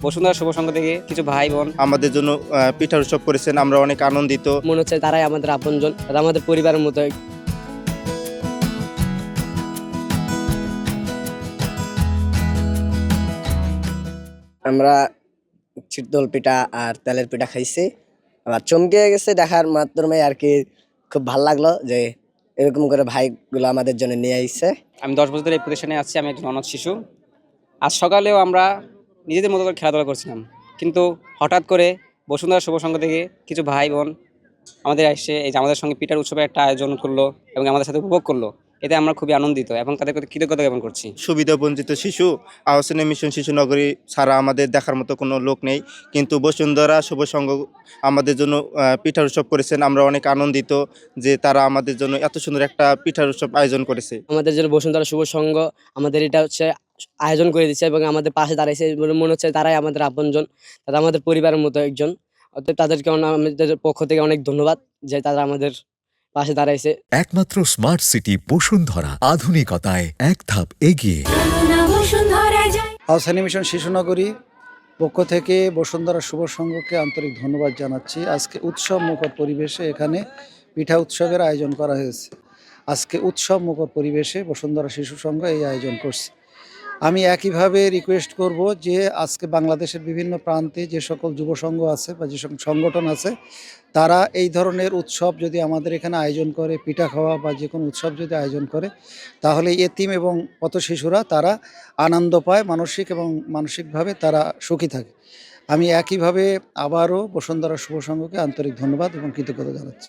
বসুন্ধরা শুভ সংঘ থেকে কিছু ভাই বোন আমাদের জন্য পিঠার উৎসব করেছেন, আমরা অনেক আনন্দিত। মনে হচ্ছে তারাই আমাদের আপনজন, তারা আমাদের পরিবারের মতো। আমরা চিতল পিঠা আর তেলের পিঠা খাইছি, আবার চমকে গেছে দেখার মাধ্যমে আর কি। খুব ভালো লাগলো যে এরকম করে ভাইগুলো আমাদের জন্য নিয়ে আইছে। আমি 10 বছর ধরে এই প্রতিষ্ঠানে আছি। আমি একজন অনাথ শিশু। আজ সকালেও আমরা নিজেদের মতো করে খেলাধুলা করছিলাম, কিন্তু হঠাৎ করে বসুন্ধরা শুভ সংঘ থেকে কিছু ভাই বোন আমাদের এসে এই যে আমাদের সঙ্গে পিঠার উৎসবের একটা আয়োজন করলো এবং আমাদের সাথে উপভোগ করলো। এতে আমরা খুবই আনন্দিত এবং তাদের প্রতি কৃতজ্ঞতা জ্ঞাপন করছি। সুবিধা বঞ্চিত শিশু আহসানে মিশন শিশু নগরী ছাড়া আমাদের দেখার মতো কোনো লোক নেই, কিন্তু বসুন্ধরা শুভ সংঘ আমাদের জন্য পিঠার উৎসব করেছেন, আমরা অনেক আনন্দিত যে তারা আমাদের জন্য এত সুন্দর একটা পিঠার উৎসব আয়োজন করেছে। আমাদের জন্য বসুন্ধরা শুভ সংঘ আমাদের এটা হচ্ছে আয়োজন করে দিচ্ছে এবং আমাদের পাশে দাঁড়াইছে। মনে হচ্ছে তারাই আমাদের আপনজন, তারা আমাদের পরিবারের মতো একজন। অতএব তাদেরকে আমাদের পক্ষ থেকে অনেক ধন্যবাদ যে তারা আমাদের পাশে দাঁড়াইছে। একমাত্র স্মার্ট সিটি বসুন্ধরা, আধুনিকতায় এক ধাপ এগিয়ে। আহসানী মিশন শিশুনগরী পক্ষ থেকে বসুন্ধরা শুভ সংঘকে আন্তরিক ধন্যবাদ জানাচ্ছি। আজকে উৎসব মুখর পরিবেশে এখানে পিঠা উৎসবের আয়োজন করা হয়েছে। আজকে উৎসব মুখর পরিবেশে বসুন্ধরা শিশু সংঘ এই আয়োজন করছে। আমি একইভাবে রিকোয়েস্ট করব যে আজকে বাংলাদেশের বিভিন্ন প্রান্তে যে সকল যুব সংঘ আছে বা যে সকল সংগঠন আছে, তারা এই ধরনের উৎসব যদি আমাদের এখানে আয়োজন করে, পিঠা খাওয়া বা যে কোনো উৎসব যদি আয়োজন করে, তাহলে এতিম এবং পথ শিশুরা তারা আনন্দ পায়, মানসিক এবং মানসিকভাবে তারা সুখী থাকে। আমি একইভাবে আবারও বসুন্ধরা শুভ সংঘকে আন্তরিক ধন্যবাদ এবং কৃতজ্ঞতা জানাচ্ছি।